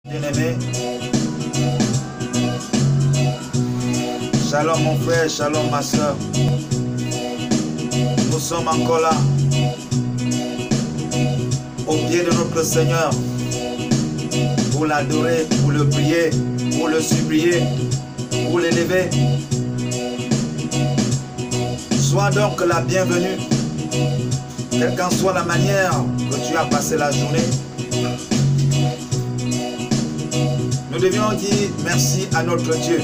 Bien-aimé, shalom mon frère, shalom ma soeur. Nous sommes encore là, au pied de notre Seigneur, pour l'adorer, pour le prier, pour le supplier, pour l'élever. Sois donc la bienvenue, quelle qu'en soit la manière que tu as passé la journée. Nous devions dire merci à notre Dieu.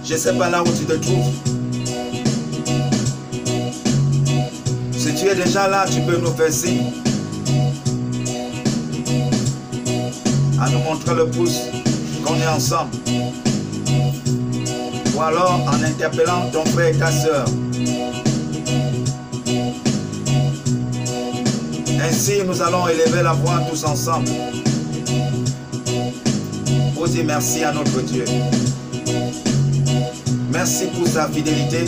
Je ne sais pas là où tu te trouves. Si tu es déjà là, tu peux nous faire signe. À nous montrer le pouce qu'on est ensemble. Ou alors en interpellant ton frère et ta soeur. Ainsi, nous allons élever la voix tous ensemble pour dire merci à notre Dieu. Merci pour sa fidélité,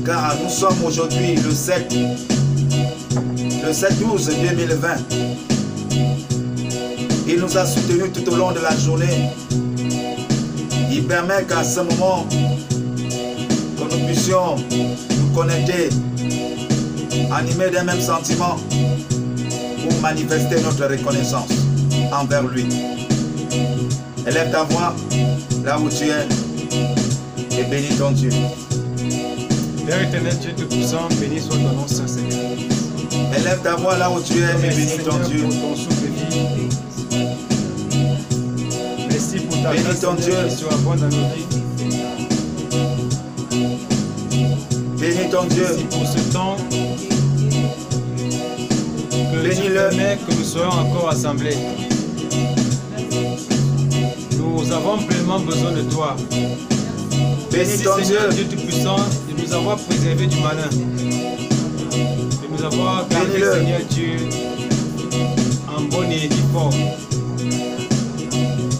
car nous sommes aujourd'hui le 7/12/2020. Il nous a soutenus tout au long de la journée. Il permet qu'à ce moment, que nous puissions nous connecter, animés d'un même sentiment, pour manifester notre reconnaissance envers lui. Élève ta voix là où tu es et bénis ton Dieu. Père éternel, Dieu Tout-Puissant, béni soit ton nom, Saint-Seigneur. Élève ta voix là où tu es et bénis ton Dieu. Pour ton souffle de vie. Merci pour ta grâce, ton Dieu qui soit bonne dans nos vies. Bénis ton Dieu. Merci pour ce temps que tu permets que nous soyons encore assemblés. Nous avons pleinement besoin de toi. Bénis ton Seigneur Dieu. Dieu Tout-Puissant, de nous avoir préservés du malin. De nous avoir gardés, Seigneur Dieu, en bonne et due forme.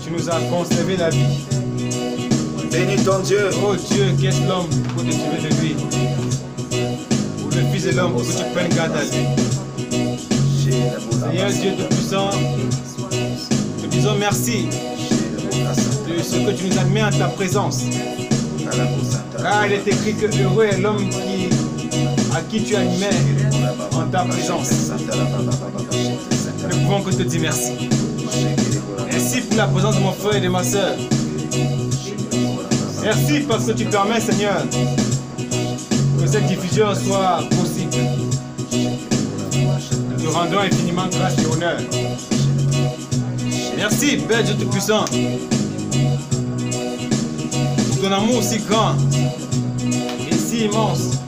Tu nous as conservé la vie. Bénis ton Dieu. Oh Dieu, qu'est-ce l'homme pour te sauver de lui? Ou le Fils de l'homme pour que tu prennes garde à lui. Seigneur Dieu Tout-Puissant, nous disons merci de ce que tu nous as mis en ta présence. Car il est écrit que heureux est l'homme à qui tu animais en ta présence. Nous ne pouvons que te dire merci. Merci pour la présence de mon frère et de ma soeur. Merci parce que tu permets, Seigneur, que cette diffusion soit possible. Nous rendons infiniment grâce et honneur. Merci, Père Dieu Tout-Puissant, pour ton amour si grand et si immense.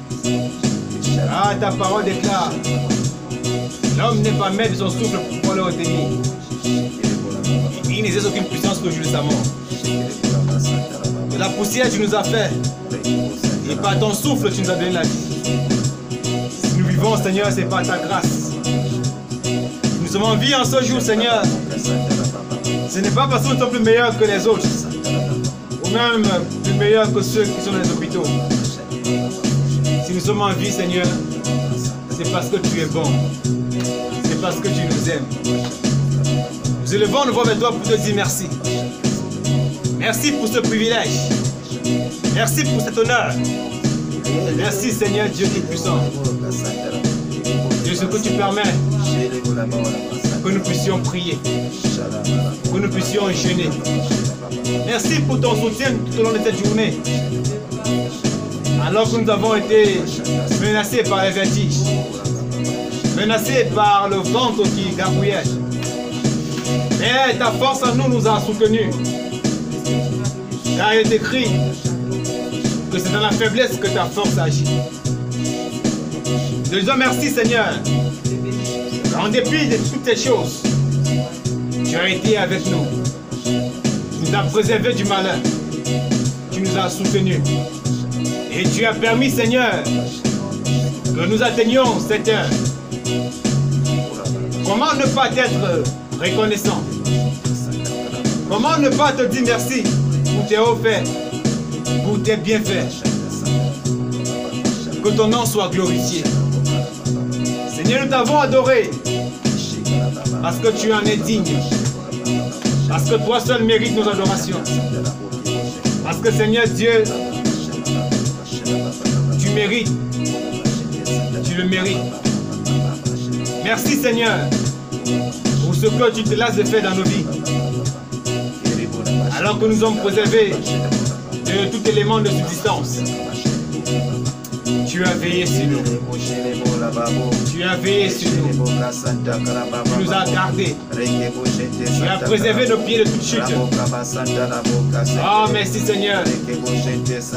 Ah, ta parole déclare: l'homme n'est pas maître de son souffle pour pouvoir le retenir. Il n'exerce aucune puissance que juste sa mort. De la poussière tu nous as fait, et par ton souffle tu nous as donné la vie. Si nous vivons, Seigneur, c'est par ta grâce. Si nous sommes en vie en ce jour, Seigneur, ce n'est pas parce que nous sommes plus meilleurs que les autres, ou même plus meilleurs que ceux qui sont dans les hôpitaux. Si nous sommes en vie, Seigneur, c'est parce que tu es bon. C'est parce que tu nous aimes. Nous élevons nos voix vers toi pour te dire merci. Merci pour ce privilège. Merci pour cet honneur. Merci, Seigneur Dieu Tout-Puissant, de ce que tu permets que nous puissions prier, que nous puissions jeûner. Merci pour ton soutien tout au long de cette journée. Alors que nous avons été menacés par les vertiges, menacés par le ventre qui gargouillait. Mais ta force en nous a soutenus. Car il est écrit que c'est dans la faiblesse que ta force agit. Nous disons merci, Seigneur. En dépit de toutes ces choses, tu as été avec nous. Tu nous as préservés du malin. Tu nous as soutenus. Et tu as permis, Seigneur, que nous atteignions cette heure. Comment ne pas être reconnaissant? Comment ne pas te dire merci pour tes hauts faits, pour tes bienfaits? Que ton nom soit glorifié. Seigneur, nous t'avons adoré parce que tu en es digne. Parce que toi seul mérites nos adorations. Parce que Seigneur Dieu, tu mérites. Tu le mérites. Merci Seigneur pour ce que tu te lasses de faire dans nos vies. Alors que nous sommes préservés de tout élément de subsistance. Tu as veillé sur nous. Tu as veillé sur nous. Tu nous as gardés. Tu as préservé nos pieds de toute chute. Oh, merci Seigneur.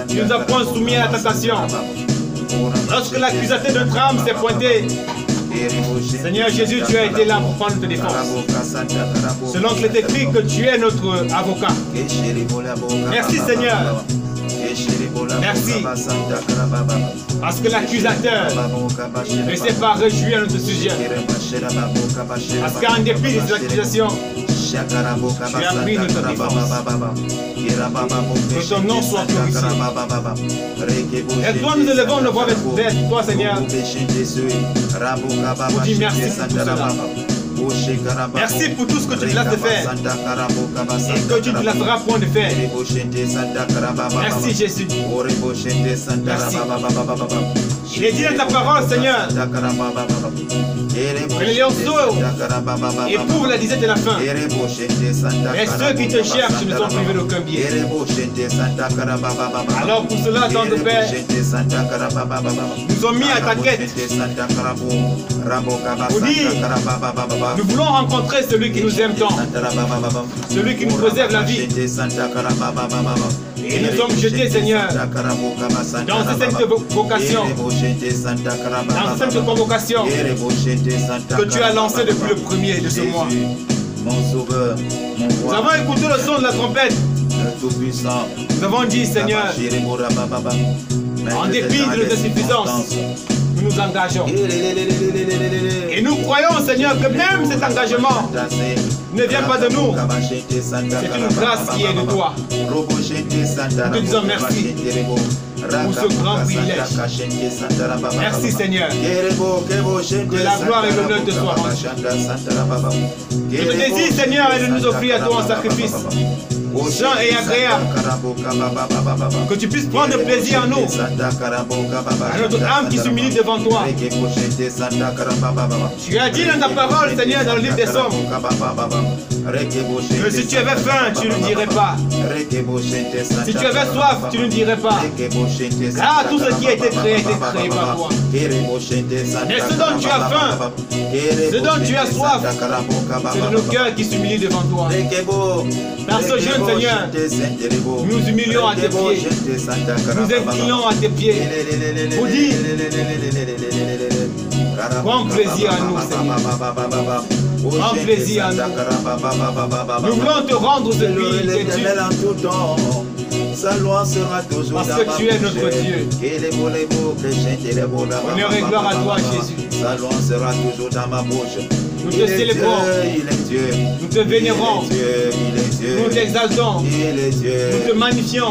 Tu nous as point soumis à la tentation. Lorsque l'accusateur de notre âme s'est pointé, Seigneur Jésus, tu as été là pour prendre ta défense. Selon qu'il est écrit que tu es notre avocat. Merci Seigneur. Merci. Parce que l'accusateur ne s'est pas réjoui à notre sujet. Parce qu'en dépit de ces accusations, tu as pris notre défense. Que ton nom soit glorifié. Et toi, nous élevons nos voix vers toi, Seigneur. Pour dire merci pour cela. Merci pour tout ce que tu te laisses de faire et que tu ne te lasseras point de faire. Merci Jésus. Merci. Il est dit dans ta parole, Seigneur, que les lionceaux éprouvent la disette de la faim. Et ceux qui te cherchent ne sont privés d'aucun bien. Alors pour cela, dans le Père, nous ont mis à ta quête pour dire, nous voulons rencontrer celui qui nous aime tant, celui qui nous préserve la vie. Et nous sommes jetés, Seigneur, dans cette sainte vocation, dans cette sainte convocation que tu as lancée depuis le premier de ce mois. Nous avons écouté le son de la trompette. Nous avons dit, Seigneur, en dépit de nos insuffisances, nous nous engageons. Et nous croyons, Seigneur, que même cet engagement ne vient pas de nous. C'est une grâce qui est de toi. Nous te disons merci pour ce grand privilège. Merci, Seigneur. Que la gloire et l'honneur te soient rendus. Notre désir, Seigneur, est de nous offrir à toi un sacrifice saint et agréable. Que tu puisses prendre plaisir en nous, à notre âme qui s'humilie devant toi. Tu as dit dans ta parole, Seigneur, dans le livre des Psaumes, que si tu avais faim, tu ne dirais pas. Si tu avais soif, tu ne dirais pas. Car tout ce qui a été créé par toi. Mais ce dont tu as faim, ce dont tu as soif, c'est de nos cœurs qui s'humilient devant toi. Par ce jeune Seigneur, nous nous humilions à tes pieds, nous inclinons à tes pieds, pour dire, prends plaisir à nous, Seigneur. Prends plaisir à nous. Nous voulons te rendre ce prix qui est dû. Parce que tu es notre Dieu. Honneur et gloire à toi, Jésus. Nous te célébrons. Nous te vénérons. Nous t'exaltons. Nous te magnifions.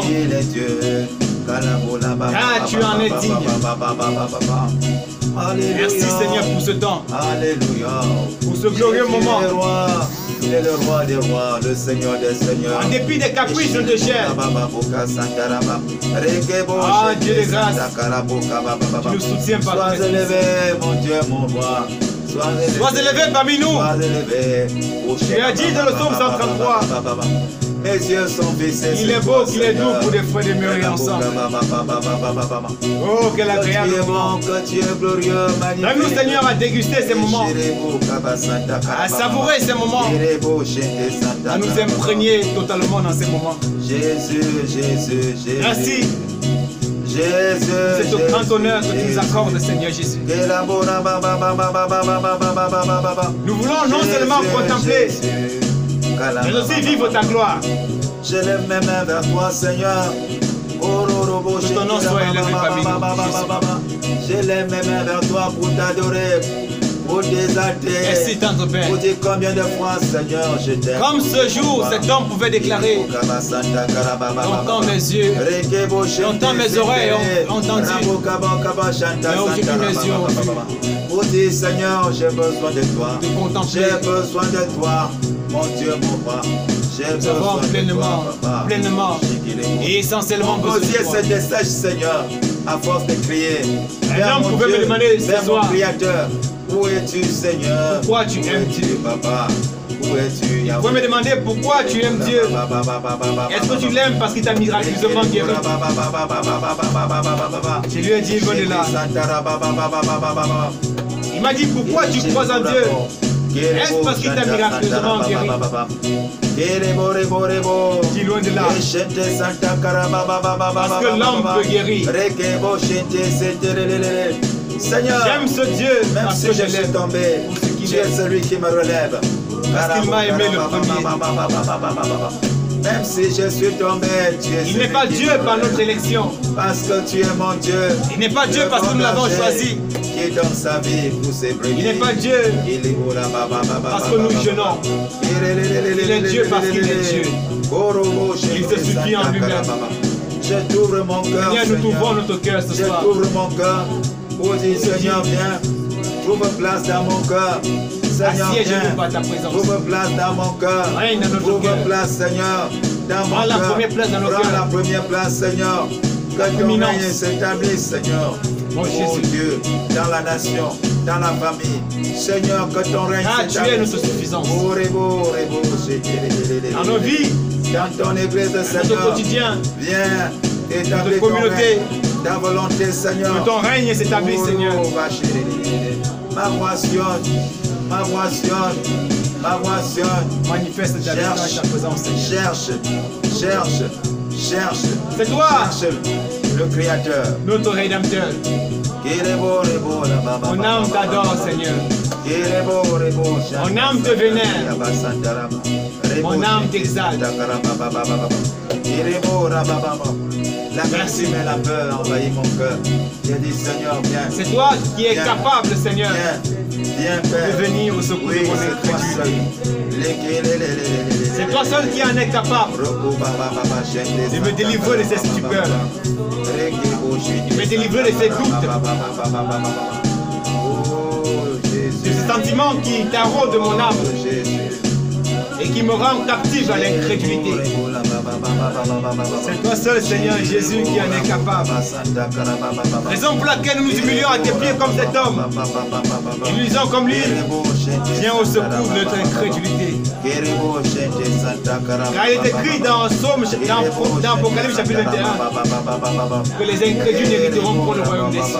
Ah, tu en es digne. Merci Seigneur pour ce temps. Alléluia. Pour ce glorieux moment. Il est le roi des rois, le Seigneur des seigneurs. En dépit des caprices de chair. Ah, Dieu de grâce. Tu nous soutiens par ton esprit. Sois élevé, mon Dieu, mon roi. Sois élevé parmi nous. Sois élevé. Tu as dit dans le psaume 133. Mes yeux sont fixés. Il est beau qu'il est doux pour des frères de mûrir ensemble. Oh, quel agréable moment. Donne-nous, Seigneur, à déguster ces moments, à savourer ces moments, à nous imprégner totalement dans ces moments. Jésus, Jésus, Jésus. Merci. Jésus, c'est au grand honneur que tu nous accordes, Seigneur Jésus. Nous voulons non seulement contempler, mais aussi vivre ta gloire. Je lève mes mains vers toi, Seigneur. Que ton nom soit élevé parmi nous. Je lève mes mains vers toi pour t'adorer, pour t'exalter. Merci, tendre Père. Pour dire combien de fois, Seigneur, je t'aime. Comme ce jour, cet homme pouvait déclarer: longtemps mes yeux, longtemps mes oreilles ont entendu, mais aujourd'hui mes yeux ont vu Pour dire, Seigneur, j'ai besoin de toi. de contempler. J'ai besoin de toi, mon Dieu, mon roi. J'ai Nous avons besoin de pleinement, toi, papa. pleinement et essentiellement Mon besoin gosier de toi. se dessèche, Seigneur, à force de crier. Un homme pouvait me demander ce vers soir, mon Créateur, où es-tu, Seigneur? pourquoi tu aimes Dieu? Papa? Où es-tu, Vous pouvez me demander pourquoi tu aimes Dieu. Est-ce que tu l'aimes parce qu'il t'a miraculeusement guéri? Je lui ai dit, il venait là. Il m'a dit, pourquoi tu crois en Dieu? Est-ce parce qu'il t'a miraculeusement guéri? Dis loin de là. Parce que l'homme peut guérir. Seigneur, J'aime ce Dieu même parce si que je je suis l'aime. tombé, tu es celui qui me relève. Parce qu'il m'a aimé le premier. Même si je suis tombé, tu es Il n'est pas Dieu par notre élection. Parce que tu es mon Dieu. Il n'est pas Dieu parce que nous l'avons choisi. Qui donne sa vie pour ses brebis. Il n'est pas Dieu parce que nous jeûnons. Il est Dieu parce qu'il est Dieu. Il se suffit en lui-même. Je t'ouvre mon cœur, Seigneur, nous Seigneur. t'ouvrons notre cœur ce Je soir. t'ouvre mon cœur. Pour dire, Seigneur, viens. Trouve place dans mon cœur. Seigneur, Assieds-nous par viens. ta présence. Trouve place dans mon cœur. Règne dans notre Trouve cœur. place, Seigneur, dans mon Prends la cœur. première place dans nos Prends cœurs. la première place, Seigneur. Que ton Dominance. règne s'établisse, Seigneur. Mon Oh Jésus. Dieu, dans la nation, dans la famille. Seigneur, que ton règne Ah, tu es notre suffisance. Dans nos vies, dans ton église, dans notre Seigneur. quotidien, Viens établir notre ton communauté. règne, ta volonté, Seigneur. que ton règne s'établisse, Seigneur. Ma voix sionne, ma voix sionne, ma voix sionne. Manifeste ta victoire et ta présence, Seigneur. Cherche. C'est toi, Cherche le Créateur. notre Rédempteur. Mon âme t'adore, Seigneur. Mon âme te vénère. Mon âme t'exalte. La merci mais la peur envahit mon cœur. J'ai dit, Seigneur, viens. C'est toi qui es Viens. capable, Seigneur, Viens, Père. de venir au secours Oui, de mon c'est toi incrédulité. seul. C'est toi seul qui en es capable de me délivrer de ces stupeurs, de me délivrer de ces doutes, de ce sentiment qui taraude mon âme et qui me rend captive à l'incrédulité. C'est toi seul, Seigneur Jésus, qui en est capable. Raison pour laquelle nous nous humilions à tes pieds comme cet homme. Et nous disons comme lui, viens au secours de notre incrédulité. Car il est écrit dans Psaume, dans Apocalypse chapitre 21, que les incrédules n'hériteront pour le royaume des cieux.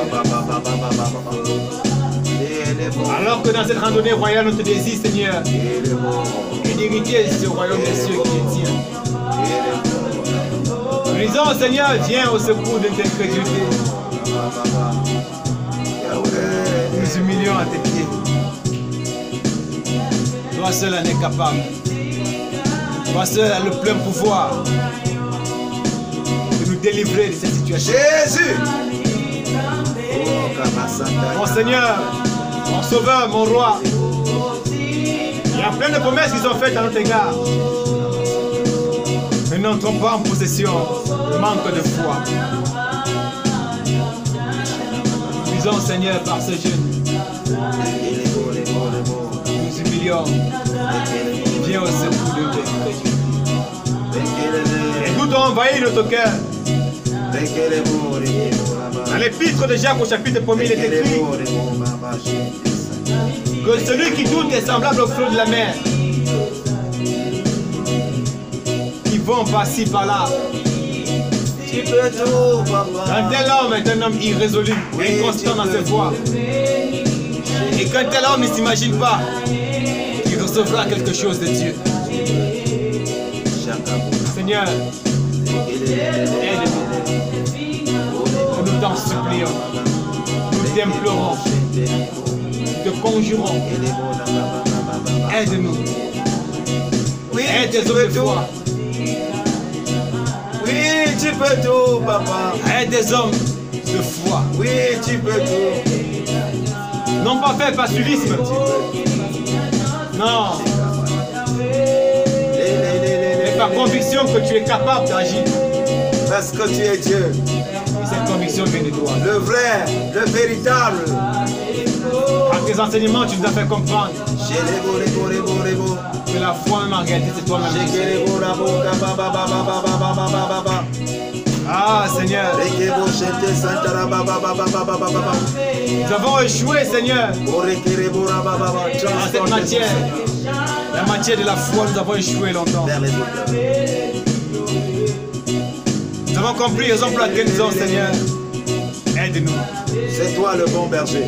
Alors que dans cette randonnée royale, notre désir, Seigneur, est d'hériter ce royaume des cieux qui est tien. Nous disons, Seigneur, viens au secours de notre incrédulité. Nous humilions à tes pieds. Toi seul en es capable. Toi seul as le plein pouvoir de nous délivrer de cette situation. Jésus! Mon Seigneur, mon Sauveur, mon Roi, il y a plein de promesses qui sont faites à notre égard. Mais n'entrons pas en possession de manque de foi. Disons, Seigneur, par ce jeûne, nous humilions. Viens au secours de Dieu. Et tout a envahi notre cœur. Dans l'épître de Jacques au chapitre 1er, il est écrit que celui qui doute est semblable au flot de la mer, qui vont par-ci par-là. Tu peux tout, papa. Un tel homme est un homme irrésolu, inconstant dans ses voies. Et qu'un tel homme ne s'imagine pas qu'il recevra quelque chose de Dieu. Seigneur, aide-nous. Nous t'en supplions. Nous t'implorons. Nous te conjurons. Aide-nous. Aide tes hommes de foi. Oui, tu peux tout, papa. Aide des hommes de foi. Oui, tu peux tout. Non pas fait par suivisme. Non. Mais par conviction que tu es capable d'agir. Parce que tu es Dieu. Et cette conviction vient de toi. Le vrai, le véritable. tes enseignements, tu nous as fait comprendre que la foi même en réalité c'est toi-même. Ah Seigneur, nous avons échoué Seigneur dans cette matière. La matière de la foi, nous avons échoué longtemps. Nous avons compris les raisons pour laquelle nous sommes Seigneur. Aide-nous. C'est toi le bon berger.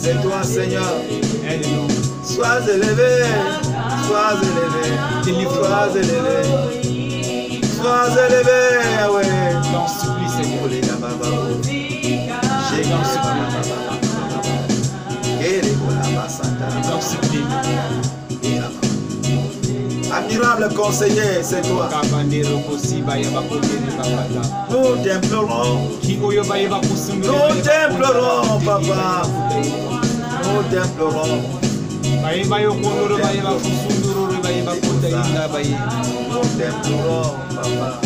C'est toi Seigneur. Aide-nous. Sois élevé. Sois élevé. Sois élevé. Sois élevé. Ouais. T'en supplie Seigneur. T'en supplie. Admirable conseiller, c'est toi. Nous t'implorons. Nous t'implorons, papa. Nous t'implorons. Nous t'implorons, papa.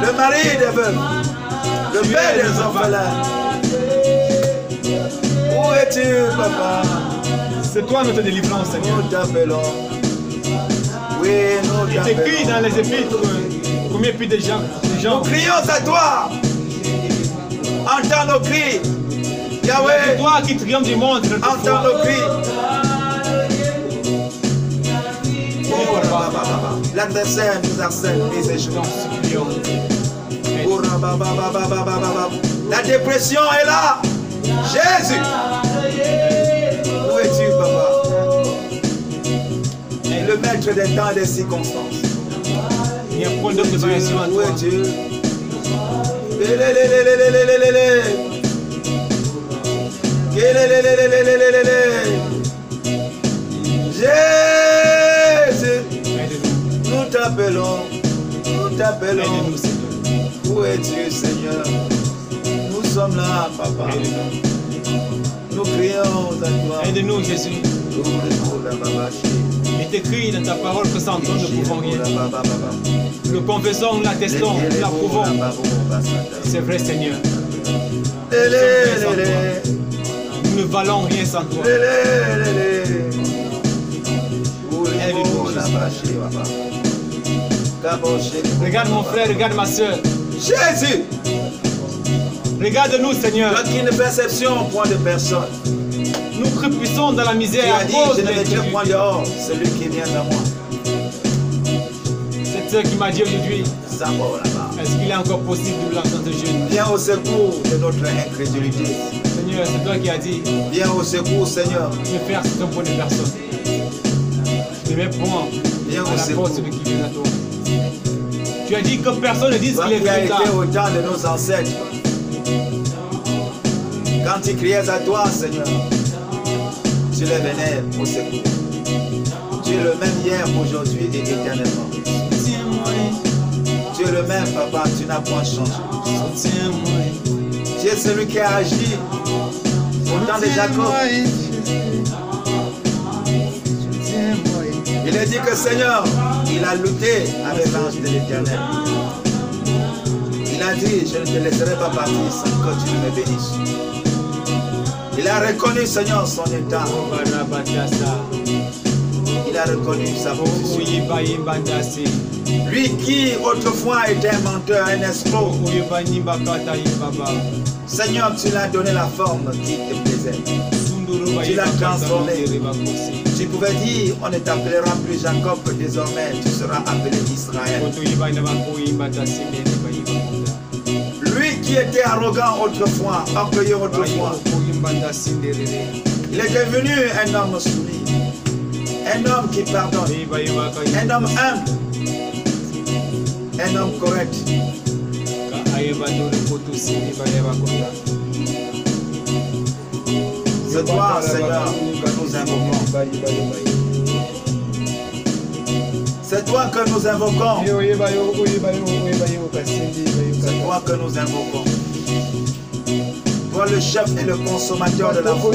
Le mari des veuves, le père des orphelins. Où es-tu, papa? C'est toi notre délivrance, Seigneur. Nous t'appelons. Oui, nous Il est écrit dans les épîtres combien plus de gens. Nous crions à toi. Entends nos cris. Yahweh. C'est toi qui triomphe du monde. Entends nos cris. L'adversaire nous harcèle, nous échouons. La dépression est là. Jésus. Où es-tu, papa? Le maître des temps et des circonstances. Il y a point de besoin sur Où es-tu? Jésus, nous t'appelons, nous t'appelons. Où es-tu, Seigneur? Nous sommes là, papa. Nous crions à toi. Aide-nous, Jésus. Il est écrit dans ta parole que sans toi nous ne pouvons rien. Nous le confessons, nous l'attestons, nous l'approuvons. C'est vrai, Seigneur. Nous ne valons rien sans toi. Regarde mon frère, regarde ma soeur. Jésus, regarde-nous, Seigneur. toi qui ne perception point de personne. Nous crépissons dans la misère à Tu cause as dit, de je ne mettrai point l'incrédulité. dehors celui qui vient à moi. Cette sœur qui m'a dit aujourd'hui, est-ce qu'il est encore possible de l'entendre ce jeune? Viens au secours de notre incrédulité. Seigneur, c'est toi qui as dit, Viens au secours, Seigneur. mes frères, c'est un point de personne. Je ne mets point Viens à au la porte secours. celui qui vient à toi. Tu as dit que personne ne dise Toi qu'il est qui as été plus tard. au temps de nos ancêtres. Quand ils criaient à toi, Seigneur, tu les venais au secours. Tu es le même hier, aujourd'hui et éternellement. Tu es le même, papa, tu n'as point changé. Tu es celui qui a agi au temps de Jacob. Il a dit que Seigneur, il a lutté avec l'ange de l'Éternel. Il a dit, je ne te laisserai pas partir sans que tu ne me bénisses. Il a reconnu, Seigneur, son état. Il a reconnu sa position. Lui qui autrefois était un menteur, un escroc. Seigneur, tu l'as donné la forme qui te plaisait. Tu l'as transformé. Tu pouvais dire, on ne t'appellera plus Jacob, que désormais tu seras appelé Israël. Lui qui était arrogant autrefois, orgueilleux autrefois, il est devenu un homme soumis, un homme qui pardonne, un homme humble, un homme correct. C'est toi, Seigneur, que nous invoquons. C'est toi que nous invoquons. C'est toi que nous invoquons. Toi le chef et le consommateur de la foi.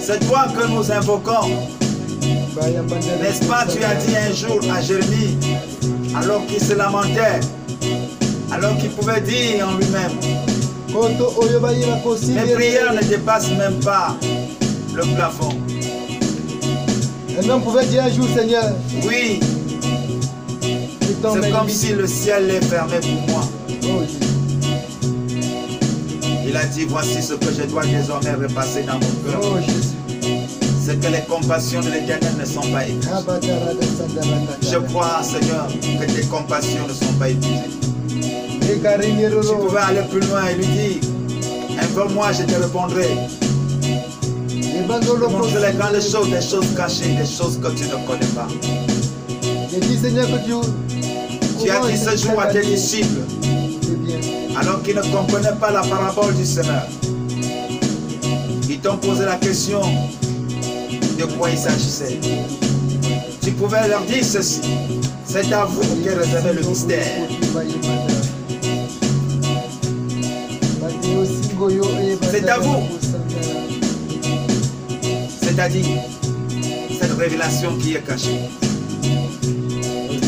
C'est toi que nous invoquons. N'est-ce pas, tu as dit un jour à Jérémie, alors qu'il se lamentait, Alors qu'il pouvait dire en lui-même, Koto oyo bayeba mes considérer. prières ne dépassent même pas le plafond. Un homme pouvait dire un jour, Seigneur, Oui, étant c'est mes comme limites. si le ciel est fermé pour moi. Oh, Jésus. Il a dit, voici ce que je dois désormais repasser dans mon cœur. Oh, Jésus. C'est que les compassions de l'Éternel ne sont pas épuisées. Abatarada sandarakata. Je crois, Seigneur, que tes compassions ne sont pas épuisées. Ekaringeroro. Tu pouvais aller plus loin et lui dire, invoque-moi, je te répondrai. Ebandolo Montre les kosi. grandes choses, des choses cachées, des choses que tu ne connais pas. J'ai dit, Seigneur, que Tu as dit ce jour à tes disciples, C'est bien. alors qu'ils ne comprenaient pas la parabole du Seigneur. Ils t'ont posé la question de quoi il s'agissait. Tu pouvais leur dire ceci. C'est à vous qu'est réservé le mystère. C'est à vous. C'est-à-dire cette révélation qui est cachée.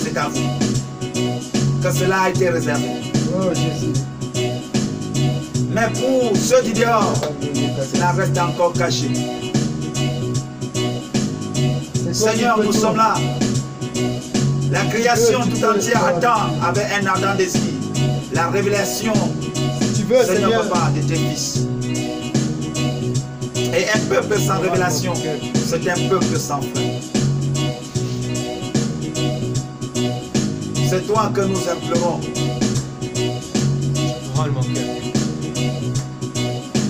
C'est à vous que cela a été réservé. Oh, Jésus. Mais pour ceux du dehors, cela reste encore caché. Seigneur, nous sommes là. La création tout entière attend avec un ardent désir la révélation, Si tu veux, Seigneur Seigneur, Papa, de tes fils. Et un peuple sans révélation, c'est un peuple sans fin. C'est toi que nous implorons. Rends mon cœur.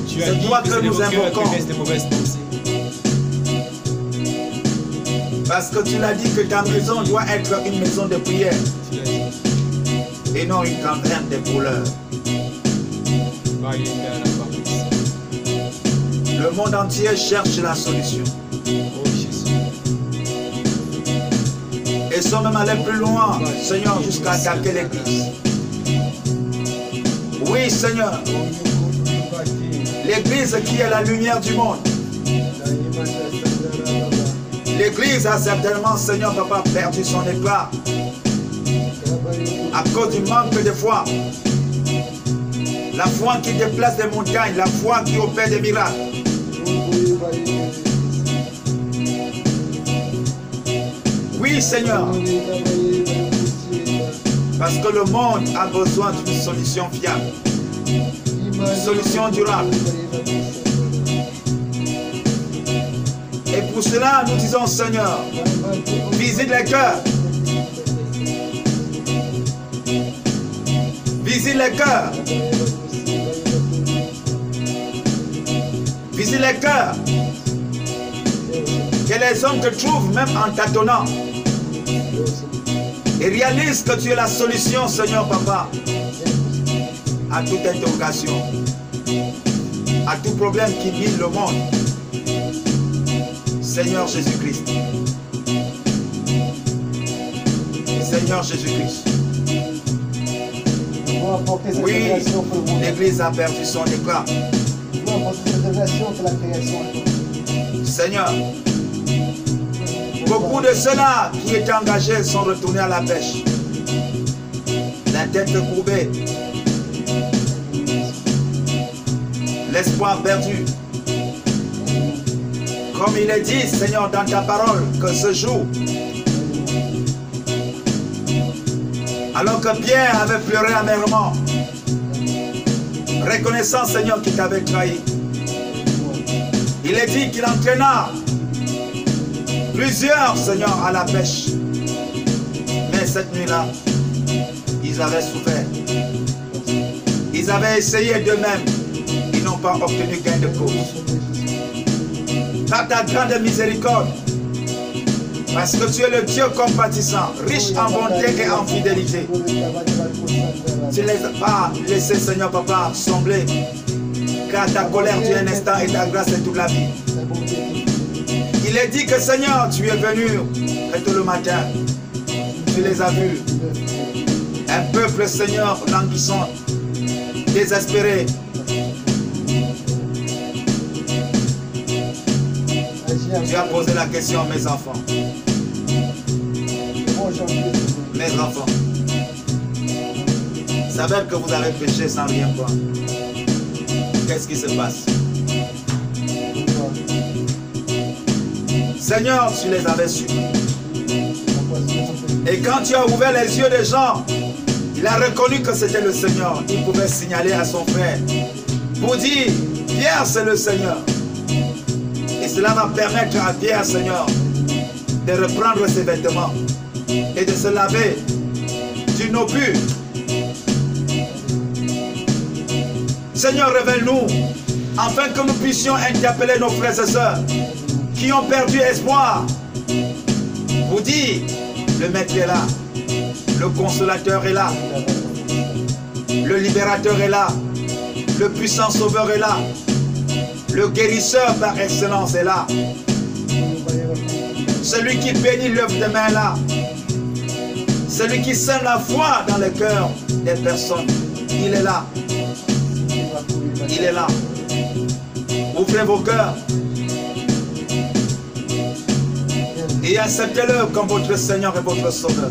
Tu as C'est dit toi que que c'est les nous cœurs invoquons. qui laissent des mauvaises pensées. Parce que tu l'as dit que ta maison doit être une maison de prière Tu l'as dit. et non une caverne de voleurs. Le monde entier cherche la solution. Oh Jésus. Et sont même allés plus loin, Seigneur, jusqu'à attaquer l'église. Oui, Seigneur, l'église qui est la lumière du monde. L'église a certainement, Seigneur Papa, perdu son éclat à cause du manque de foi. La foi qui déplace des montagnes, la foi qui opère des miracles. Oui, Seigneur, parce que le monde a besoin d'une solution fiable, une solution durable. Et pour cela, nous disons, Seigneur, visite les cœurs. Visite les cœurs. Visite les cœurs. Que les hommes te trouvent même en tâtonnant. Et réalise que tu es la solution, Seigneur Papa, à toute interrogation, à tout problème qui mine le monde. Seigneur Jésus-Christ. Seigneur Jésus-Christ. Oui, l'Église a perdu son éclat. Seigneur, beaucoup de ceux-là qui étaient engagés sont retournés à la pêche. La tête courbée. L'espoir perdu. Comme il est dit, Seigneur, dans ta parole, que ce jour, alors que Pierre avait pleuré amèrement, reconnaissant, Seigneur, qu'il t'avait trahi, il est dit qu'il entraîna plusieurs, Seigneur, à la pêche. Mais cette nuit-là, ils avaient souffert. Ils avaient essayé d'eux-mêmes. Ils n'ont pas obtenu gain de cause. Par ta grande miséricorde, parce que tu es le Dieu compatissant, riche en bonté et en fidélité. Tu ne les as pas laissés, Seigneur Papa, sembler, car ta colère dure un instant et ta grâce est toute la vie. Il est dit que, Seigneur, tu es venu et tout le matin, tu les as vus. Un peuple, Seigneur, languissant, désespéré. Tu as posé la question, mes enfants. Mes enfants. s'avère que vous avez péché sans rien voir. Qu'est-ce qui se passe? Seigneur, tu les avais su. Et quand tu as ouvert les yeux des gens, il a reconnu que c'était le Seigneur. Il pouvait signaler à son frère pour dire, Pierre, c'est le Seigneur. Et cela va permettre à Pierre, Seigneur, de reprendre ses vêtements et de se laver d'une eau pure. Seigneur, révèle-nous, afin que nous puissions interpeller nos frères et sœurs qui ont perdu espoir. Vous dire, le Maître est là, le Consolateur est là, le Libérateur est là, le puissant Sauveur est là, le Guérisseur par excellence est là, celui qui bénit l'œuvre de main est là, celui qui sème la foi dans les cœurs des personnes, il est là, il est là. Ouvrez vos cœurs et acceptez-le comme votre Seigneur et votre Sauveur.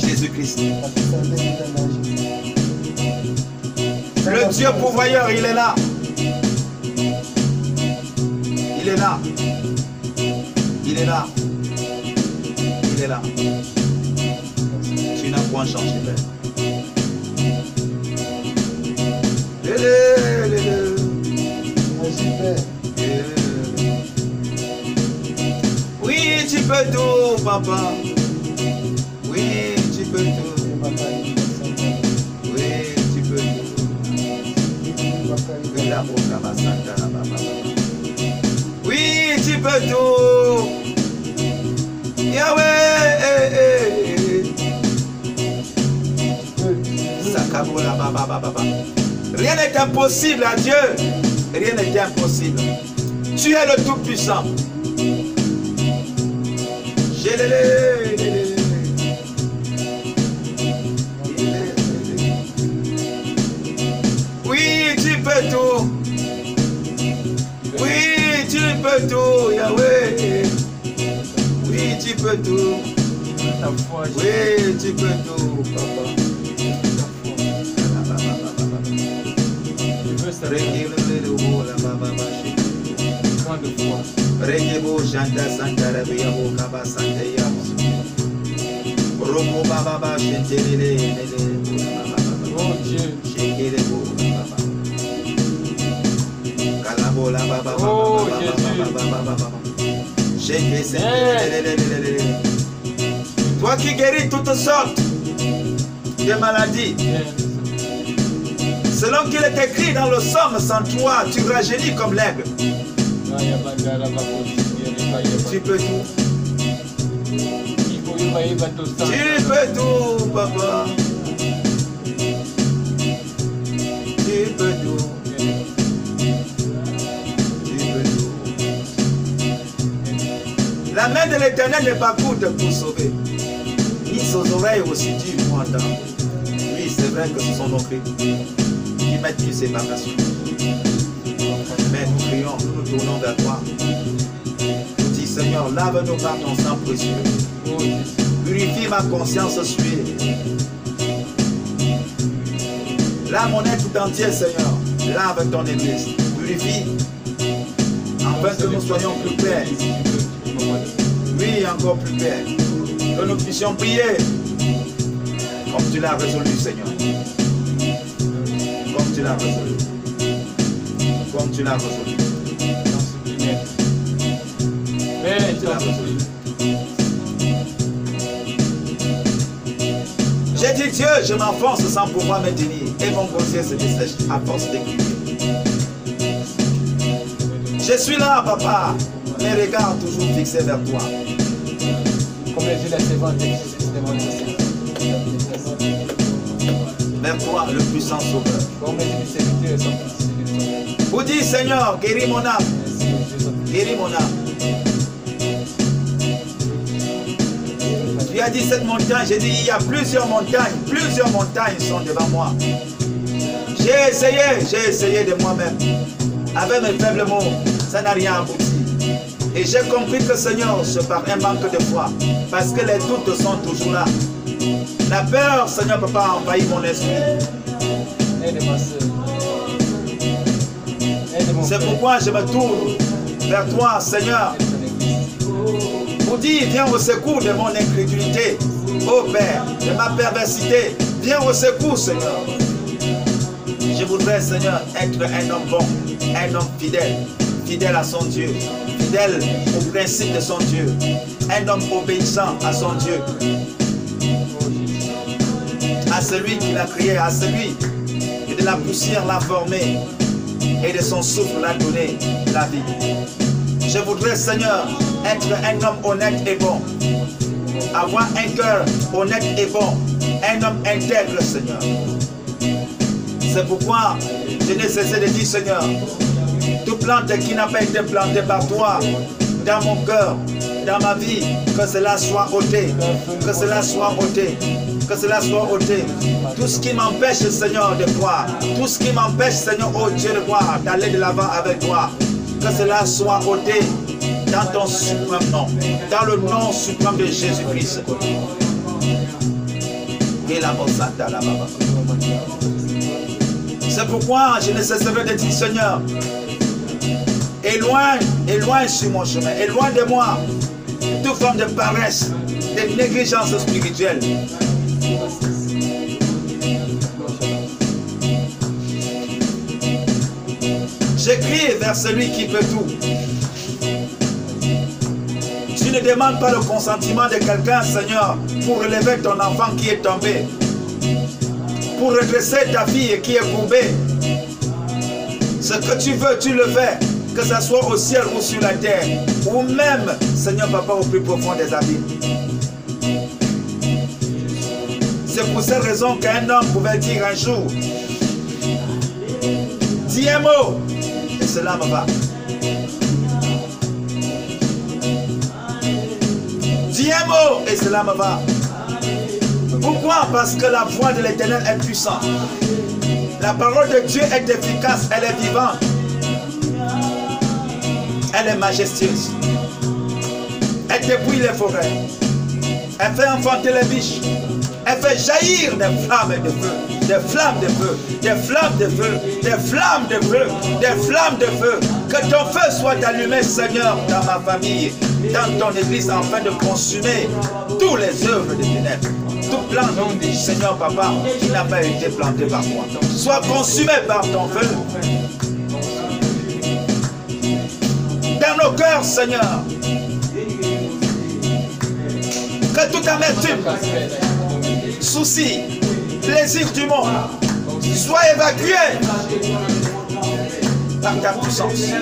Jésus-Christ. Le Dieu pourvoyeur, il est là. Il est là. Il est là. Il est là. Tu n'as point changé, Père. Oui, tu peux tout, papa. Oui, tu peux tout. Oui, tu peux tout. Oui, tu peux tout. Yahweh. Rien n'est impossible à Dieu. Rien n'est impossible. Tu es le Tout-Puissant. Oui, tu peux tout. Oui, tu peux tout, Yahweh. Oui, tu peux tout. Oui, tu peux tout, papa. Regebo Janda Santara Biabo Kaba Santeya Romo Baba Shentelele Oh Dieu Shekelebo Baba Kalabola Baba Oh Jésus Toi qui guéris toutes sortes de maladies. Selon qu'il est écrit dans le Somme 103, tu rajeunis comme l'aigle. Tu peux tout. Tu peux tout, papa. Tu peux tout. Tu peux tout. La main de l'Éternel n'est pas courte pour sauver. Ni ses oreilles aussi dures pour entendre. Oui, c'est vrai que ce sont nos cris qui mettent sur ses vacations. Mais nous prions, nous nous tournons vers toi. Nous disons, Seigneur, lave-nous par ton sang précieux. Purifie ma conscience suée. Lave mon être tout entier, Seigneur. Lave ton église. Purifie. Afin que nous soyons plus clairs. Oui, encore plus clairs. Que nous puissions prier comme tu l'as résolu, Seigneur. Comme tu l'as résolu. Comme tu l'as résolu. Mais tu l'as résolu. J'ai dit Dieu, je m'enfonce sans pouvoir me tenir. Et mon gosier se dessèche à force de crier. Je suis là, papa. Mes regards toujours fixés vers toi. Comme les yeux vers toi, le puissant Sauveur. Vous dites, Seigneur, guéris mon âme. Guéris mon âme. Tu as dit cette montagne, j'ai dit, il y a plusieurs montagnes sont devant moi. J'ai essayé de moi-même. Avec mes faibles mots, ça n'a rien abouti. Et j'ai compris que Seigneur, c'est par un manque de foi. Parce que les doutes sont toujours là. La peur, Seigneur Papa, a envahi mon esprit. Aide ma soeur. Aide mon C'est frère. pourquoi je me tourne vers toi, Seigneur, pour dire, viens au secours de mon incrédulité, ô Père, de ma perversité. Viens au secours, Seigneur. Je voudrais, Seigneur, être un homme bon, un homme fidèle, fidèle à son Dieu, fidèle au principe de son Dieu, un homme obéissant à son Dieu, à celui qui l'a créé, à celui qui de la poussière l'a formé et de son souffle l'a donné la vie. Je voudrais, Seigneur, être un homme honnête et bon, avoir un cœur honnête et bon, un homme intègre, Seigneur. C'est pourquoi je n'ai cessé de dire, Seigneur, toute plante qui n'a pas été plantée par toi dans mon cœur, dans ma vie, que cela soit ôté, que cela soit ôté, que cela soit ôté. Tout ce qui m'empêche, Seigneur, de croire, tout ce qui m'empêche, Seigneur, oh Dieu, de voir, d'aller de l'avant avec toi, que cela soit ôté dans ton suprême nom, dans le nom suprême de Jésus-Christ. Et la Mosata, la Baba. C'est pourquoi je ne cesserai de dire, Seigneur, éloigne sur mon chemin, éloigne de moi toute forme de paresse, de négligence spirituelle. J'écris vers celui qui peut tout. Tu ne demandes pas le consentement de quelqu'un, Seigneur, pour relever ton enfant qui est tombé, pour redresser ta fille qui est courbée. Ce que tu veux, tu le fais, que ce soit au ciel ou sur la terre, ou même, Seigneur Papa, au plus profond des abîmes. C'est pour cette raison qu'un homme pouvait dire un jour, dis un mot, et cela me va. Dis un mot, et cela me va. Pourquoi? Parce que la voix de l'Éternel est puissante. La parole de Dieu est efficace, elle est vivante. Elle est majestueuse. Elle débrouille les forêts. Elle fait enfanter les biches. Elle fait jaillir des flammes de feu. Des flammes de feu. Des flammes de feu. Des flammes de feu. Des flammes de feu. Que ton feu soit allumé, Seigneur, dans ma famille, dans ton église, afin de consumer tous les œuvres des ténèbres. Tout plan, Seigneur Papa, qui n'a pas été planté par moi, soit consumé par ton feu. Dans nos cœurs, Seigneur, que toute amertume, souci, plaisir du monde soit évacué par ta puissance.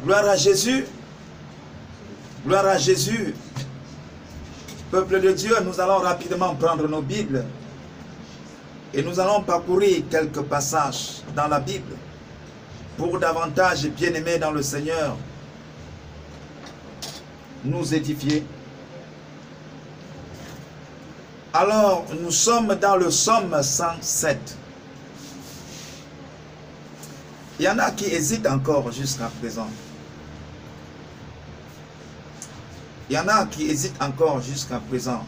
Gloire à Jésus. Gloire à Jésus. Peuple de Dieu, nous allons rapidement prendre nos Bibles et nous allons parcourir quelques passages dans la Bible pour davantage, bien-aimés dans le Seigneur, nous édifier. Alors, nous sommes dans le psaume 107. Il y en a qui hésitent encore jusqu'à présent. Il y en a qui hésitent encore jusqu'à présent.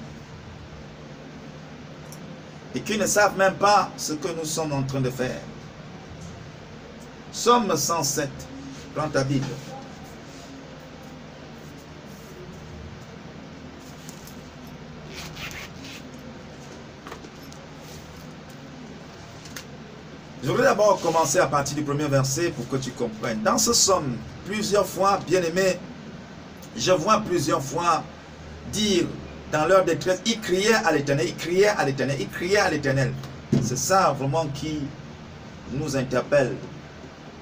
Et qui ne savent même pas ce que nous sommes en train de faire. Somme 107. Prends ta Bible. Je voudrais d'abord commencer à partir du premier verset pour que tu comprennes. Dans ce somme, plusieurs fois, bien-aimé, je vois plusieurs fois dire dans leur détresse, ils criaient à l'Éternel, ils criaient à l'Éternel, ils criaient à l'Éternel. C'est ça vraiment qui nous interpelle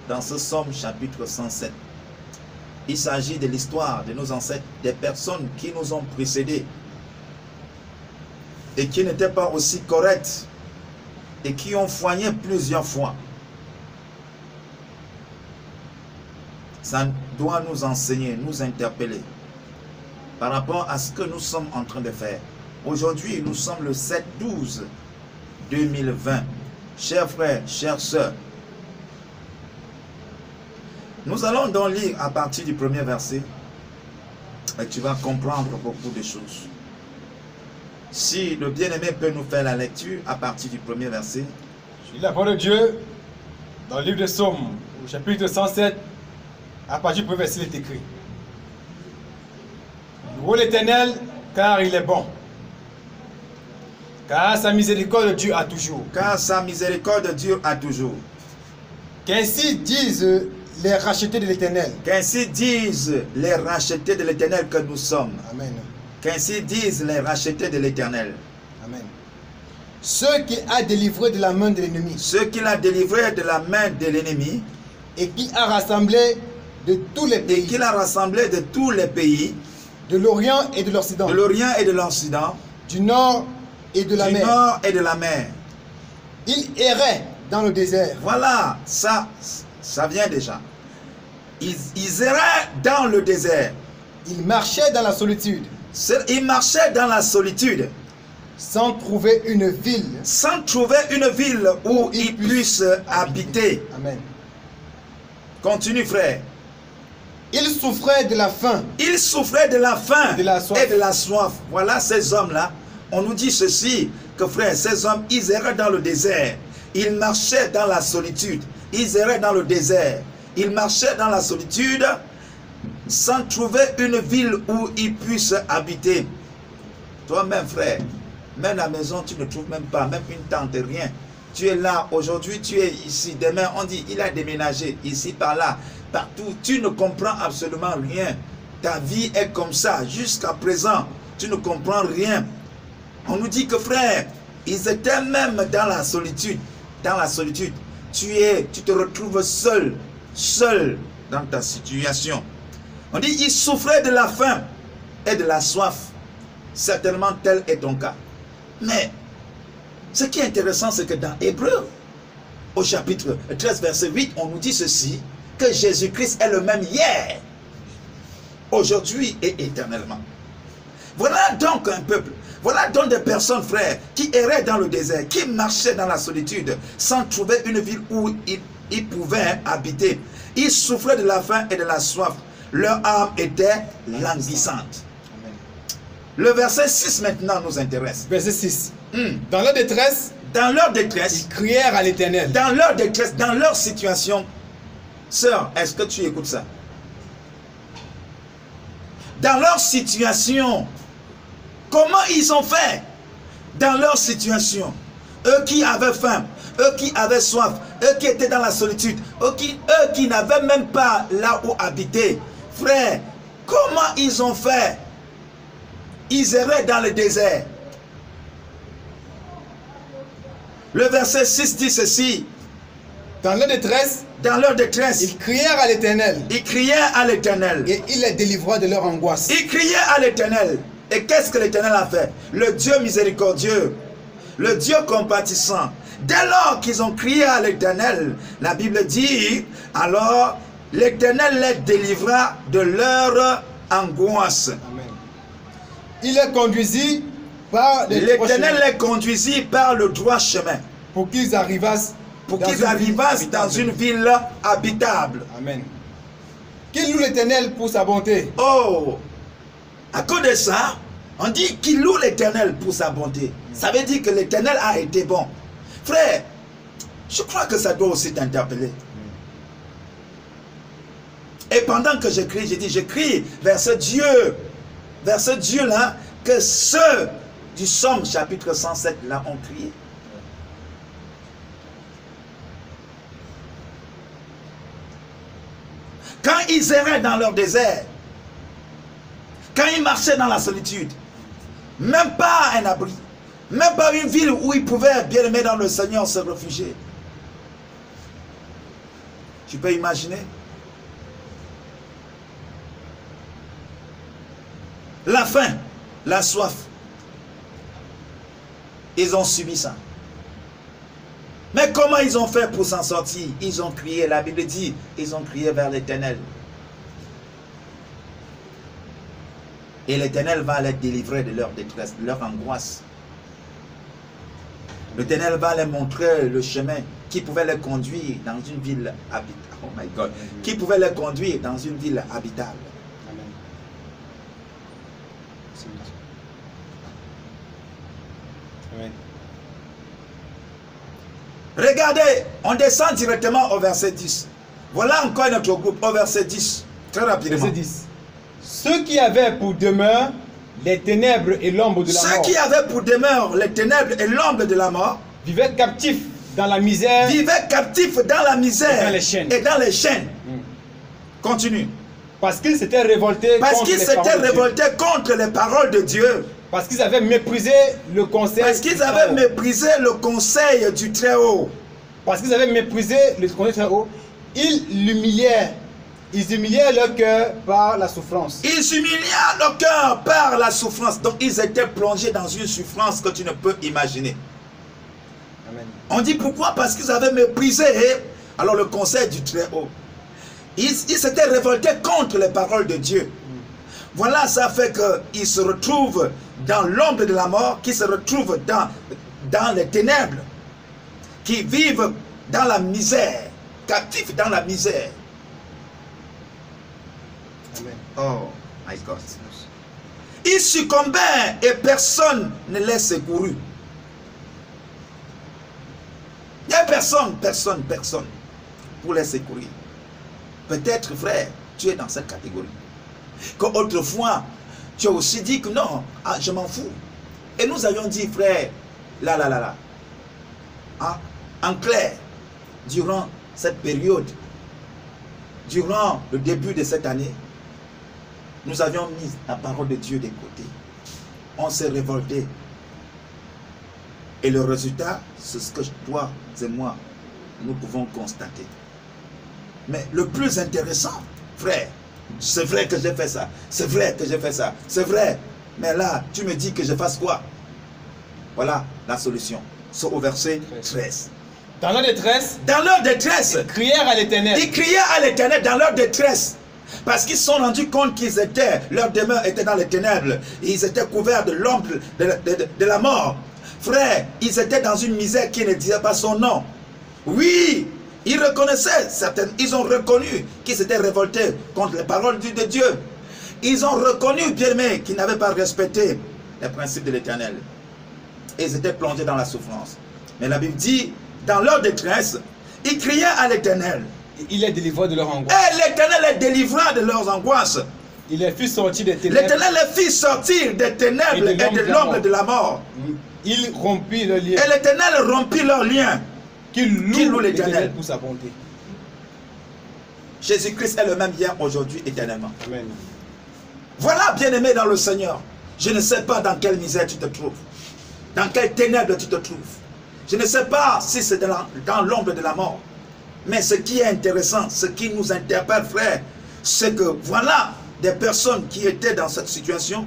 dans ce somme chapitre 107. Il s'agit de l'histoire de nos ancêtres, des personnes qui nous ont précédés et qui n'étaient pas aussi correctes et qui ont foigné plusieurs fois. Ça doit nous enseigner, nous interpeller par rapport à ce que nous sommes en train de faire. Aujourd'hui, nous sommes le 7/12/2020. Chers frères, chères sœurs, nous allons donc lire à partir du premier verset et tu vas comprendre beaucoup de choses. Si le bien-aimé peut nous faire la lecture à partir du premier verset. Je lis la parole de Dieu dans le livre de Psaumes, au chapitre 107, à partir du premier verset, il est écrit: Louez l'Éternel, car il est bon. Car sa miséricorde dure à toujours. Car sa miséricorde dure à toujours. Qu'ainsi disent les rachetés de l'Éternel. Qu'ainsi disent les rachetés de l'Éternel que nous sommes. Amen. Qu'ainsi disent les rachetés de l'Éternel. Amen. Ceux qu'il a délivrés de la main de l'ennemi. Ceux qu'il a délivrés de la main de l'ennemi. Et qui a rassemblé de tous les pays. Et qu'il a rassemblé de tous les pays. De l'Orient et de l'Occident. De l'Orient et de l'Occident. Du Nord et de la mer. Du Nord et de la mer. Il errait dans le désert. Voilà, ça vient déjà. Ils erraient dans le désert. Ils marchaient dans la solitude. Ils marchaient dans la solitude. Sans trouver une ville. Sans trouver une ville où ils puissent habiter. Amen. Continue, frère. Ils souffraient de la faim. Ils souffraient de la faim et de la soif. Et de la soif. Voilà ces hommes-là. On nous dit ceci, que frère, ces hommes, ils erraient dans le désert. Ils marchaient dans la solitude. Ils erraient dans le désert. Ils marchaient dans la solitude sans trouver une ville où ils puissent habiter. Toi-même, frère, même la maison, tu ne trouves même pas, même une tente, rien. Tu es là, aujourd'hui, tu es ici. Demain, on dit, il a déménagé, ici, par là, partout. Tu ne comprends absolument rien. Ta vie est comme ça, jusqu'à présent. Tu ne comprends rien. On nous dit que, frère, ils étaient même dans la solitude. Dans la solitude. Tu te retrouves seul dans ta situation. On dit, ils souffraient de la faim et de la soif. Certainement, tel est ton cas. Mais, ce qui est intéressant, c'est que dans Hébreux, au chapitre 13, verset 8, on nous dit ceci, que Jésus-Christ est le même hier, aujourd'hui et éternellement. Voilà donc un peuple, voilà donc des personnes, frères, qui erraient dans le désert, qui marchaient dans la solitude, sans trouver une ville où ils pouvaient habiter. Ils souffraient de la faim et de la soif. Leur âme était languissante. Le verset 6 maintenant nous intéresse. Verset 6. Dans leur détresse, ils crièrent à l'Éternel. Dans leur détresse, dans leur situation. Sœur, est-ce que tu écoutes ça? Dans leur situation, comment ils ont fait? Dans leur situation, eux qui avaient faim, eux qui avaient soif, eux qui étaient dans la solitude, eux qui n'avaient même pas là où habiter. Frère, comment ils ont fait? Ils erraient dans le désert. Le verset 6 dit ceci. Dans leur détresse, ils crièrent à l'Éternel. Ils criaient à l'Éternel. Et il les délivra de leur angoisse. Ils criaient à l'Éternel. Et qu'est-ce que l'Éternel a fait? Le Dieu miséricordieux, le Dieu compatissant. Dès lors qu'ils ont crié à l'Éternel, la Bible dit, alors l'Éternel les délivra de leur angoisse. Amen. Il les conduisit par l'Éternel les conduisit par le droit chemin. Pour qu'ils arrivassent dans une ville habitable. Amen. Qu'il loue l'Éternel pour sa bonté. Oh, À cause de ça, on dit qu'il loue l'Éternel pour sa bonté. Ça veut dire que l'Éternel a été bon. Frère, je crois que ça doit aussi t'interpeller. Et pendant que je crie, je crie vers ce Dieu-là, que ceux du Somme chapitre 107 là ont crié. Quand ils erraient dans leur désert, quand ils marchaient dans la solitude, même pas un abri, même pas une ville où ils pouvaient, bien aimés dans le Seigneur, se réfugier. Tu peux imaginer? La faim, la soif, ils ont subi ça. Mais comment ils ont fait pour s'en sortir? Ils ont crié, la Bible dit, ils ont crié vers l'Éternel. Et l'Éternel va les délivrer de leur détresse, de leur angoisse. L'Éternel va les montrer le chemin qui pouvait les conduire dans une ville habitable. Oh my God. Qui pouvait les conduire dans une ville habitable. Amen. Amen. Regardez, on descend directement au verset 10. Voilà encore notre groupe au verset 10. Très rapidement. Verset 10. Ceux qui avaient pour demeure les ténèbres et l'ombre de la mort. Ceux qui avaient pour demeure les ténèbres et l'ombre de la mort. Vivaient captifs dans la misère. Vivaient captifs dans la misère. Et dans les chaînes. Et dans les chaînes. Continue. Parce qu'ils s'étaient révoltés contre les paroles de Dieu. Parce qu'ils avaient méprisé le conseil. Parce qu'ils avaient méprisé le conseil du Très-Haut. Parce qu'ils avaient méprisé le conseil du Très-Haut, ils humiliaient leur cœur par la souffrance. Ils humiliaient leur cœur par la souffrance. Donc ils étaient plongés dans une souffrance que tu ne peux imaginer. Amen. On dit pourquoi? Parce qu'ils avaient méprisé alors le conseil du Très-Haut. Ils s'étaient révoltés contre les paroles de Dieu. Voilà, ça fait qu'ils se retrouvent dans l'ombre de la mort, qui se retrouvent dans les ténèbres, qui vivent dans la misère, captifs dans la misère. Amen. Oh my God. Ils succombaient et personne ne les secourut. Il n'y a personne pour les secourir. Peut-être, frère, tu es dans cette catégorie. Qu'autrefois, tu as aussi dit que non, je m'en fous. Et nous avions dit, frère, en clair, durant cette période, durant le début de cette année, nous avions mis la parole de Dieu de côté. On s'est révolté. Et le résultat, c'est ce que toi et moi, nous pouvons constater. Mais le plus intéressant, frère, c'est vrai que j'ai fait ça, c'est vrai que j'ai fait ça, c'est vrai. Mais là, tu me dis que je fasse quoi? Voilà la solution. C'est au verset 13. Dans leur détresse, ils crièrent à l'Éternel. Ils criaient à l'Éternel dans leur détresse. Parce qu'ils se sont rendus compte qu'ils étaient, leur demeure était dans les ténèbres. Ils étaient couverts de l'ombre de la mort. Frère, ils étaient dans une misère qui ne disait pas son nom. Oui, ils reconnaissaient certaines, ils ont reconnu qu'ils s'étaient révoltés contre les paroles de Dieu. Ils ont reconnu, bien aimé, qu'ils n'avaient pas respecté les principes de l'Éternel. Et ils étaient plongés dans la souffrance. Mais la Bible dit, dans leur détresse, ils criaient à l'Éternel. Il les délivra de leur angoisse. Et l'Éternel les délivra de leurs angoisses. Il les fit sortir des ténèbres. L'Éternel les fit sortir des ténèbres et de l'ombre de la mort. Il rompit le lien. Et l'Éternel rompit leurs liens. Qu'il loue l'Éternel pour sa bonté. Jésus-Christ est le même hier, aujourd'hui, éternellement. Amen. Voilà, bien-aimé dans le Seigneur. Je ne sais pas dans quelle misère tu te trouves. Dans quelle ténèbre tu te trouves. Je ne sais pas si c'est dans l'ombre de la mort. Mais ce qui est intéressant, ce qui nous interpelle, frère, c'est que voilà des personnes qui étaient dans cette situation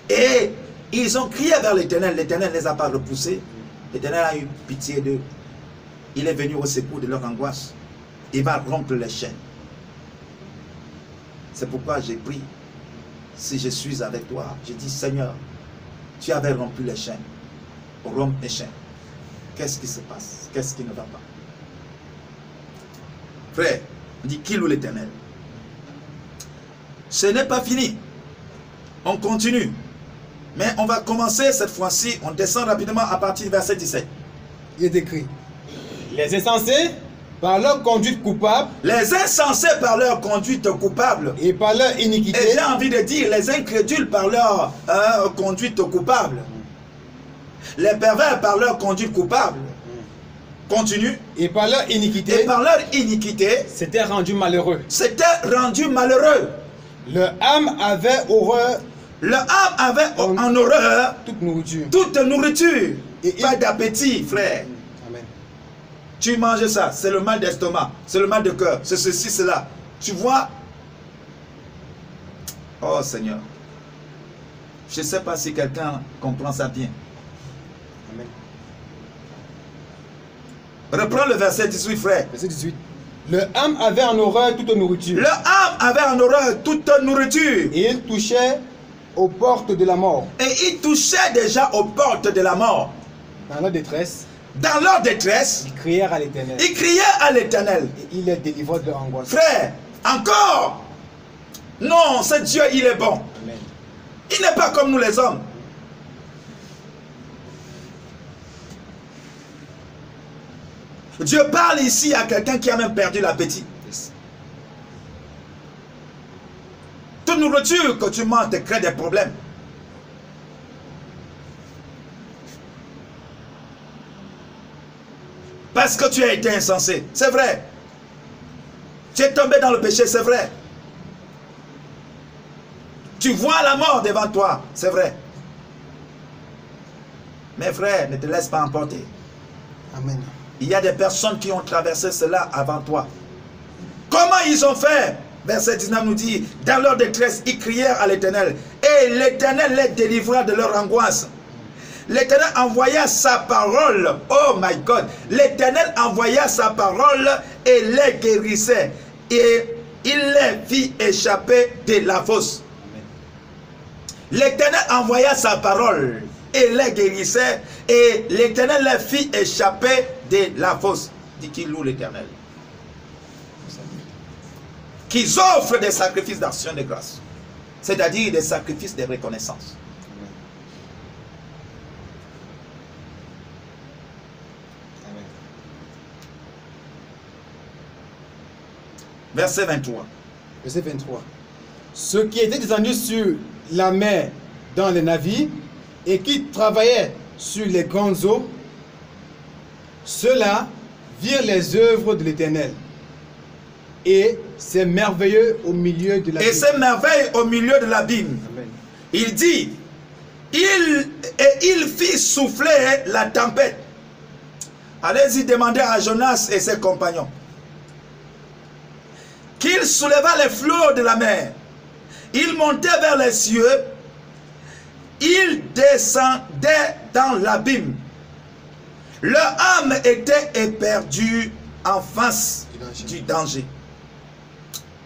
et ils ont crié vers l'Éternel. L'Éternel ne les a pas repoussés. L'Éternel a eu pitié d'eux. Il est venu au secours de leur angoisse. Il va rompre les chaînes. C'est pourquoi j'ai pris. Si je suis avec toi, je dis Seigneur, tu avais rompu les chaînes. Romps les chaînes. Qu'est-ce qui se passe? Qu'est-ce qui ne va pas? Frère, on dit qu'il loue l'Éternel. Ce n'est pas fini. On continue. Mais on va commencer cette fois-ci, on descend rapidement à partir du verset 17. Il est écrit. Les insensés, par leur conduite coupable, Les insensés par leur conduite coupable, Et par leur iniquité, et j'ai envie de dire les incrédules par leur conduite coupable, les pervers par leur conduite coupable, continue, et par leur iniquité, et par leur iniquité, s'étaient rendus malheureux. s'étaient rendus malheureux. leur âme avait horreur Leur âme avait en horreur toute nourriture. toute nourriture. Et Pas d'appétit, frère. Amen. Tu manges ça, c'est le mal d'estomac, c'est le mal de cœur, c'est ceci, cela. Tu vois? Oh Seigneur. Je ne sais pas si quelqu'un comprend ça bien. Amen. Reprends le verset 18, frère. Verset 18. Leur âme avait en horreur toute nourriture. Leur âme avait en horreur toute nourriture. Et ils touchaient aux portes de la mort. Et ils touchaient déjà aux portes de la mort. Dans leur détresse, Dans leur détresse, ils crièrent à l'Éternel. ils criaient à l'Éternel. Et il les délivra de leur angoisse. Frère, encore. Non, ce Dieu, il est bon. Amen. Il n'est pas comme nous les hommes. Dieu parle ici à quelqu'un qui a même perdu l'appétit. Toute nourriture que tu manges te crée des problèmes. Parce que tu as été insensé. C'est vrai. Tu es tombé dans le péché, c'est vrai. Tu vois la mort devant toi, c'est vrai. Mais frère, ne te laisse pas emporter. Amen. Il y a des personnes qui ont traversé cela avant toi. Comment ils ont fait? Verset 19 nous dit, dans leur détresse, ils crièrent à l'Éternel. Et l'Éternel les délivra de leur angoisse. L'Éternel envoya sa parole. Oh my God. L'Éternel envoya sa parole et les guérissait. Et il les fit échapper de la fosse. L'Éternel envoya sa parole et les guérissait. Et l'Éternel les fit échapper de la fosse. Dit qu'il loue l'Éternel. Qu'ils offrent des sacrifices d'action de grâce. C'est-à-dire des sacrifices de reconnaissance. Amen. Verset 23. Verset 23. Ceux qui étaient descendus sur la mer dans les navires et qui travaillaient sur les grandes eaux, ceux-là virent les œuvres de l'Éternel. Et c'est merveilleux au milieu de l'abîme. Et c'est merveille au milieu de l'abîme. Amen. Il dit, il fit souffler la tempête. Allez-y demander à Jonas et ses compagnons qu'il souleva les flots de la mer. Il montait vers les cieux. Il descendait dans l'abîme. Leur âme était éperdue en face du danger.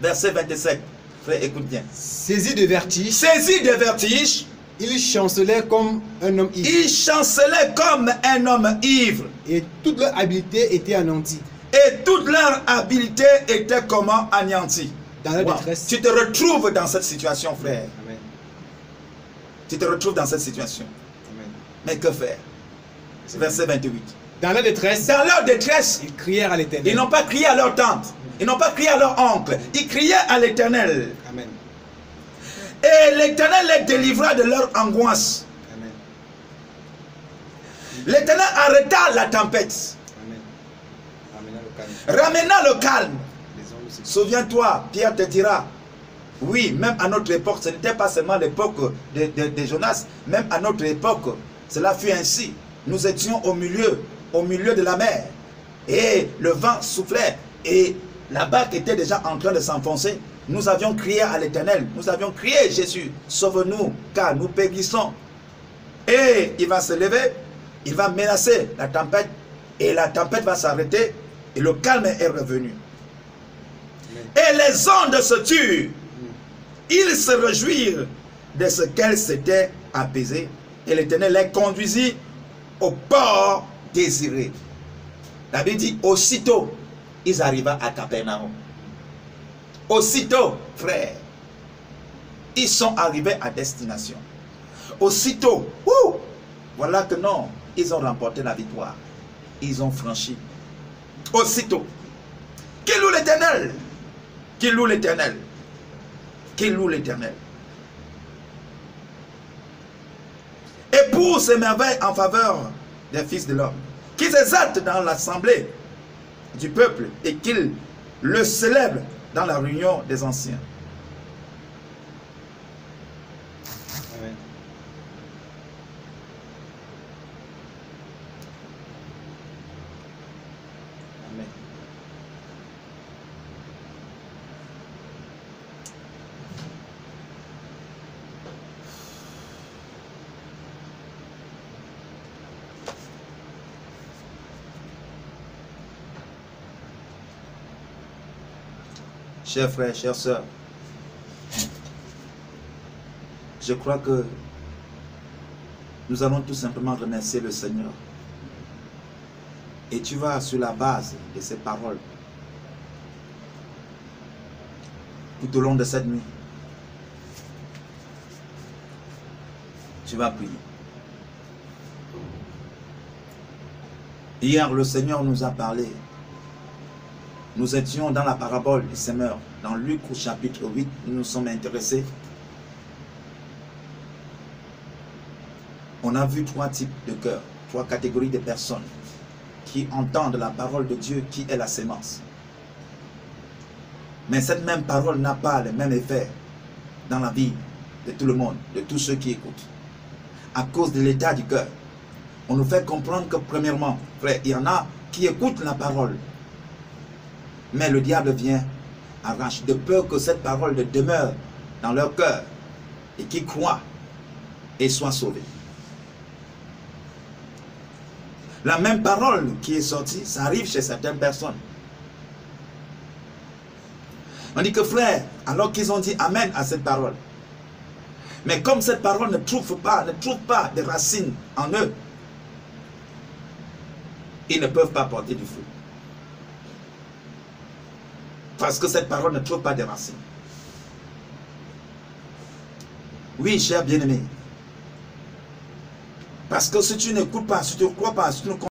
Verset 27. Frère, écoute bien. Saisi de vertige, Saisi de vertige, il chancelait comme un homme ivre. ils chancelaient comme un homme ivre. Et toute leur habileté était anéantie. Et toute leur habileté était comment anéantie. Dans la Wow. détresse. Tu te retrouves dans cette situation, frère. Amen. Tu te retrouves dans cette situation. Amen. Mais que faire? Verset 28. Dans la détresse, Dans leur détresse, ils crièrent à l'Éternel. ils n'ont pas crié à leur tante. Ils n'ont pas crié à leur oncle. Ils criaient à l'Éternel. Amen. Et l'Éternel les délivra de leur angoisse. Amen. L'Éternel arrêta la tempête. Amen. Amena le calme. Ramena le calme. Les hommes se- Souviens-toi, Pierre te dira, oui, même à notre époque, ce n'était pas seulement l'époque de Jonas, même à notre époque, cela fut ainsi. Nous étions au milieu de la mer, et le vent soufflait, et la barque était déjà en train de s'enfoncer. Nous avions crié à l'Éternel, nous avions crié, Jésus, sauve-nous, car nous périssons. Et il va se lever, il va menacer la tempête, et la tempête va s'arrêter, et le calme est revenu. Et les ondes se turent. Ils se réjouirent de ce qu'elles s'étaient apaisées. Et l'Éternel les conduisit au port désiré. La Bible dit, aussitôt, ils arrivèrent à Capernaum. Aussitôt, frère. ils sont arrivés à destination. Aussitôt, voilà que non, ils ont remporté la victoire. Ils ont franchi. Aussitôt. Qui loue l'Éternel? Qui loue l'Éternel? Qui loue l'Éternel? Et pour ces merveilles en faveur des fils de l'homme, qu'ils exaltent dans l'assemblée du peuple et qu'ils le célèbrent dans la réunion des anciens. Amen. Amen. Chers frères, chères sœurs, je crois que nous allons tout simplement remercier le Seigneur. Et tu vas sur la base de ces paroles tout au long de cette nuit. Tu vas prier. Hier, le Seigneur nous a parlé. Nous étions dans la parabole du semeur. Dans Luc au chapitre 8, nous nous sommes intéressés. On a vu 3 types de cœurs, 3 catégories de personnes qui entendent la parole de Dieu qui est la sémence. Mais cette même parole n'a pas le même effet dans la vie de tout le monde, de tous ceux qui écoutent. À cause de l'état du cœur. On nous fait comprendre que premièrement, frère, il y en a qui écoutent la parole. Mais le diable vient, arrache, de peur que cette parole demeure dans leur cœur et qu'ils croient et soient sauvés. La même parole qui est sortie, ça arrive chez certaines personnes. On dit que frère, alors qu'ils ont dit Amen à cette parole. Mais comme cette parole ne trouve pas de racines en eux, ils ne peuvent pas porter du fruit. Parce que cette parole ne trouve pas de racines. Oui, cher bien-aimé. Parce que si tu n'écoutes pas, si tu ne crois pas, si tu ne